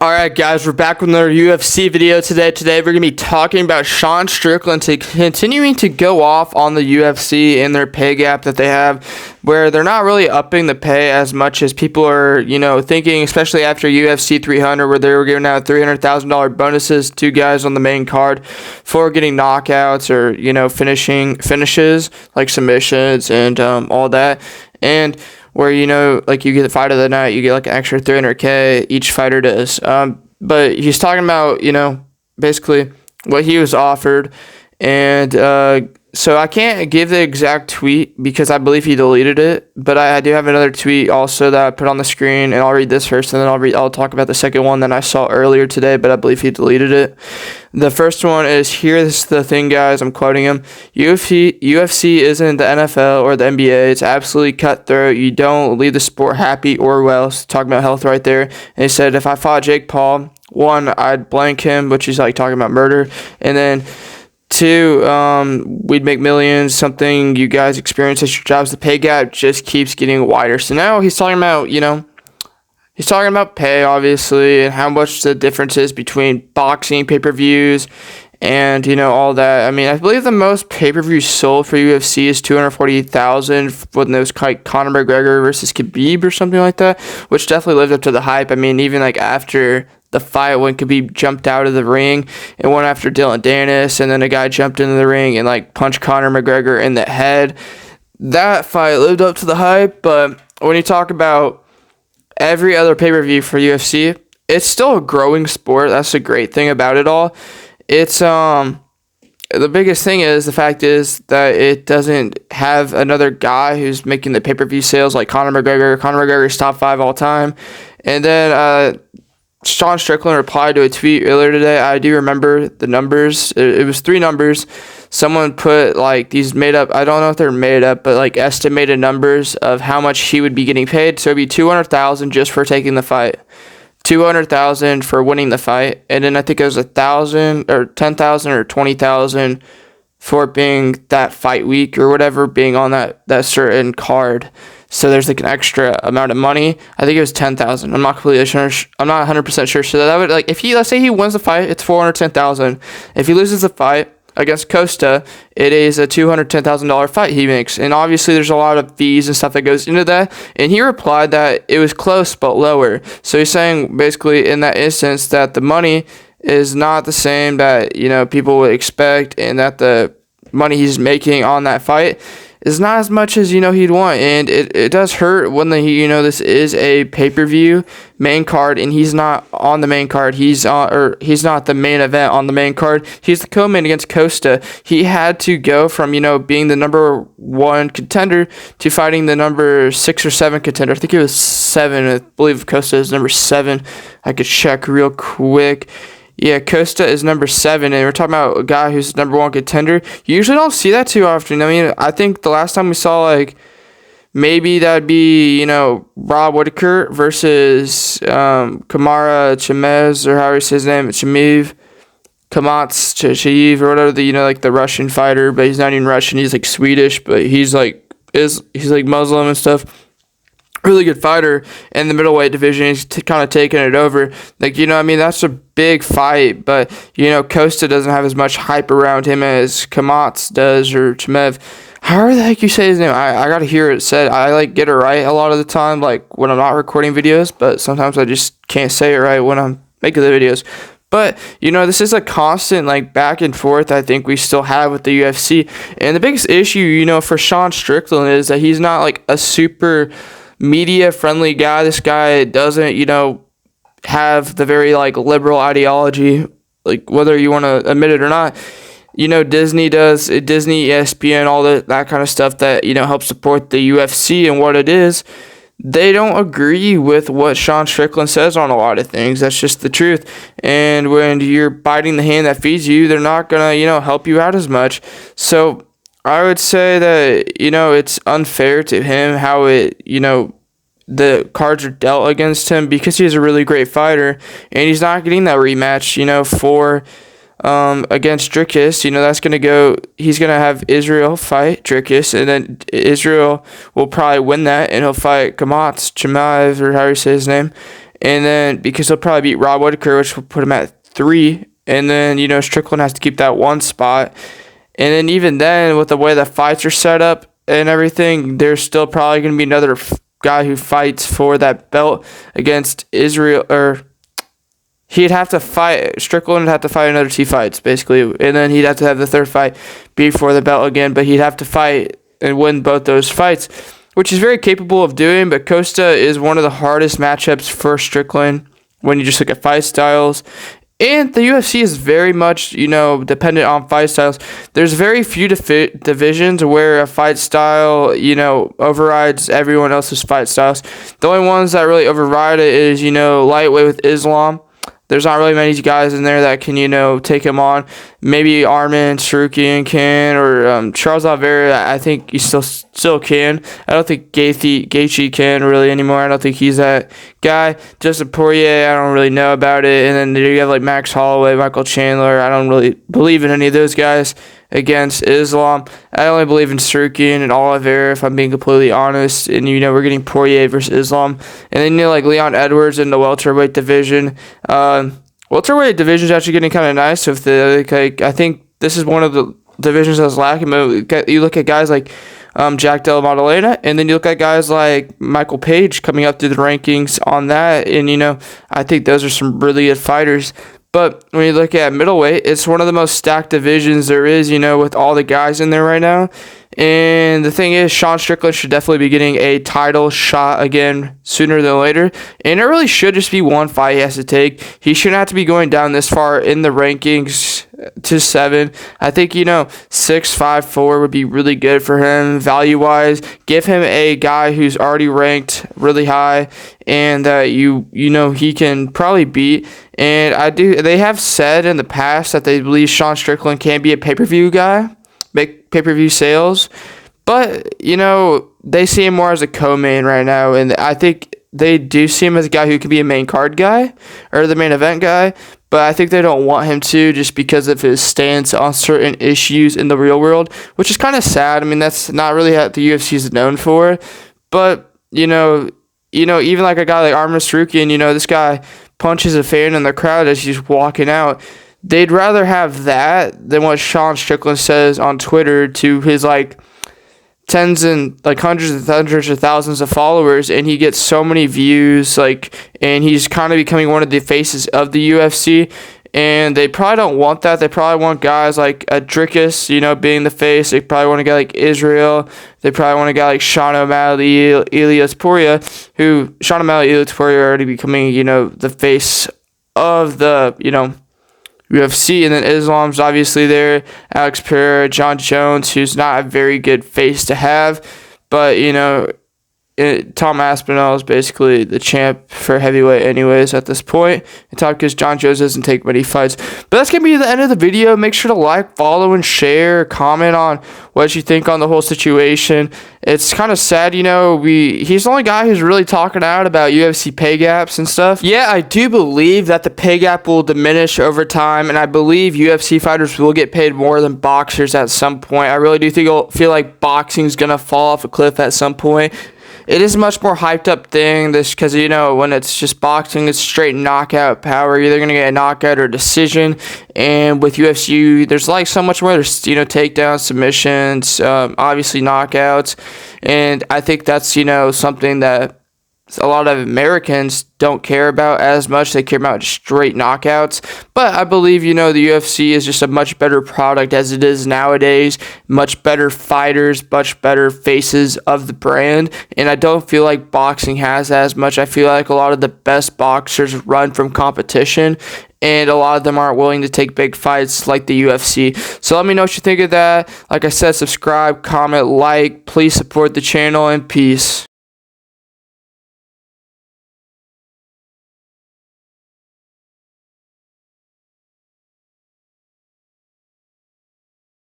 Alright guys, we're back with another UFC video today. Today we're going to be talking about Sean Strickland continuing to go off on the UFC and their pay gap that they have, where they're not really upping the pay as much as people are, thinking, especially after UFC 300, where they were giving out $300,000 bonuses to guys on the main card for getting knockouts or, finishes, like submissions and all that. And where, you get the fight of the night, you get like an extra $300K, each fighter does. But he's talking about, basically what he was offered. And so I can't give the exact tweet because I believe he deleted it. But I do have another tweet also that I put on the screen, and I'll read this first, and then I'll talk about the second one that I saw earlier today, but I believe he deleted it. The first one is, here's the thing, guys, I'm quoting him. UFC isn't the NFL or the NBA. It's absolutely cutthroat. You don't leave the sport happy or well. So talking about health right there. And he said, if I fought Jake Paul, one, I'd blank him, which is like talking about murder. And then two, we'd make millions, something you guys experience as your jobs. The pay gap just keeps getting wider. So now he's talking about, he's talking about pay, obviously, and how much the difference is between boxing, pay-per-views, and, all that. I mean, I believe the most pay-per-views sold for UFC is 240,000 when those like Conor McGregor versus Khabib or something like that, which definitely lived up to the hype. I mean, even like after the fight when Khabib jumped out of the ring and went after Dylan Dennis, and then a guy jumped into the ring and like punched Conor McGregor in the head. That fight lived up to the hype, but when you talk about every other pay-per-view for UFC, it's still a growing sport. That's the great thing about it all. It's the biggest thing is the fact is that it doesn't have another guy who's making the pay-per-view sales like Conor McGregor. Conor McGregor is top 5 all time. And then Sean Strickland replied to a tweet earlier today. I do remember the numbers. It was 3 numbers. Someone put like these made up, I don't know if they're made up, but like estimated numbers of how much he would be getting paid. So it'd be $200,000 just for taking the fight, $200,000 for winning the fight, and then I think it was $1,000 or $10,000 or $20,000 for being that fight week or whatever, being on that certain card. So there's like an extra amount of money. I think it was $10,000. I'm not completely sure. I'm not 100% sure. So that would, like, if let's say he wins the fight, it's $410,000. If he loses the fight against Costa, it is a $210,000 fight he makes. And obviously there's a lot of fees and stuff that goes into that. And he replied that it was close but lower. So he's saying basically in that instance that the money is not the same that, people would expect, and that the money he's making on that fight is not as much as, he'd want. And it does hurt when this is a pay-per-view main card, and he's not on the main card. He's not the main event on the main card. He's the co-main against Costa. He had to go from, being the number 1 contender to fighting the number 6 or 7 contender. I think it was 7. I believe Costa is number 7. I could check real quick. Yeah, Costa is number 7, and we're talking about a guy who's number 1 contender. You usually don't see that too often. I mean, I think the last time we saw, like, maybe that'd be, Rob Whittaker versus Kamara Chemez, or however he says his name, Kamats Chayev, or whatever, the Russian fighter, but he's not even Russian. He's, like, Swedish, but he's Muslim and stuff. Really good fighter in the middleweight division. He's kind of taking it over. That's a big fight, but, Costa doesn't have as much hype around him as Kamats does, or Chimev. However the heck you say his name, I gotta hear it said. I, get it right a lot of the time, like, when I'm not recording videos, but sometimes I just can't say it right when I'm making the videos. But, this is a constant, back and forth I think we still have with the UFC. And the biggest issue, for Sean Strickland is that he's not, a super media friendly guy. This guy doesn't have the very liberal ideology, whether you want to admit it or not. Disney does, Disney, ESPN, all that kind of stuff that helps support the UFC and what it is. They don't agree with what Sean Strickland says on a lot of things. That's just the truth. And when you're biting the hand that feeds you, they're not gonna help you out as much. So I would say that, it's unfair to him how the cards are dealt against him, because he's a really great fighter, and he's not getting that rematch, for against Dricus. That's going to go, he's going to have Israel fight Dricus, and then Israel will probably win that, and he'll fight Kamats Chimaev, or however you say his name. and then because he'll probably beat Rob Whittaker, which will put him at 3, and then Strickland has to keep that 1 spot, and then even then with the way the fights are set up and everything, there's still probably going to be another guy who fights for that belt against Israel, or he'd have to fight, Strickland would have to fight another 2 fights, basically, and then he'd have to have the 3rd fight be for the belt again, but he'd have to fight and win both those fights, which he's very capable of doing, but Costa is one of the hardest matchups for Strickland when you just look at fight styles. And the UFC is very much, dependent on fight styles. There's very few divisions where a fight style, overrides everyone else's fight styles. The only ones that really override it is, lightweight with Islam. There's not really many guys in there that can, take him on. Maybe Arman Tsarukyan can, or Charles Oliveira, I think he still can. I don't think Gaethje can really anymore. I don't think he's that guy. Justin Poirier, I don't really know about it. And then you have like Max Holloway, Michael Chandler. I don't really believe in any of those guys against Islam. I only believe in Tsarukyan and Oliveira, if I'm being completely honest. And, we're getting Poirier versus Islam. And then, like Leon Edwards in the welterweight division. Welterweight division is actually getting kind of nice. With I think this is one of the divisions that's lacking. You look at guys like Jack Della Maddalena, and then you look at guys like Michael Page coming up through the rankings on that. And, I think those are some really good fighters. But when you look at middleweight, it's one of the most stacked divisions there is, with all the guys in there right now. And the thing is, Sean Strickland should definitely be getting a title shot again sooner than later. And it really should just be one fight he has to take. He shouldn't have to be going down this far in the rankings to 7. I think, 6-5-4 would be really good for him value-wise. Give him a guy who's already ranked really high and that he can probably beat. And they have said in the past that they believe Sean Strickland can be a pay-per-view guy, make pay-per-view sales, but they see him more as a co-main right now, and I think they do see him as a guy who can be a main card guy or the main event guy, but I think they don't want him to just because of his stance on certain issues in the real world, which is kind of sad. I mean, that's not really what the UFC is known for, but even like a guy like Arman Tsarukyan, this guy punches a fan in the crowd as he's walking out. They'd rather have that than what Sean Strickland says on Twitter to his tens and hundreds of thousands of followers, and he gets so many views, and he's kind of becoming one of the faces of the UFC. And they probably don't want that. They probably want guys like Dricus, being the face. They probably want a guy like Israel. They probably want a guy like Sean O'Malley, Elias Poirier, who Sean O'Malley, Elias Poirier are already becoming, the face of the, UFC. And then Islam's obviously there. Alex Pereira, John Jones, who's not a very good face to have. But, Tom Aspinall is basically the champ for heavyweight anyways at this point. And because John Jones doesn't take many fights. But that's going to be the end of the video. Make sure to like, follow, and share. Comment on what you think on the whole situation. It's kind of sad, he's the only guy who's really talking out about UFC pay gaps and stuff. Yeah, I do believe that the pay gap will diminish over time, and I believe UFC fighters will get paid more than boxers at some point. I really do feel like boxing's going to fall off a cliff at some point. It is a much more hyped up thing, because, when it's just boxing, it's straight knockout power. You're either going to get a knockout or a decision. And with UFC, there's so much more. There's, takedowns, submissions, obviously knockouts. And I think that's, something that a lot of Americans don't care about as much. They care about straight knockouts. But I believe, the UFC is just a much better product as it is nowadays. Much better fighters, much better faces of the brand. And I don't feel like boxing has as much. I feel like a lot of the best boxers run from competition, and a lot of them aren't willing to take big fights like the UFC. So let me know what you think of that. Like I said, subscribe, comment, like. Please support the channel, and peace.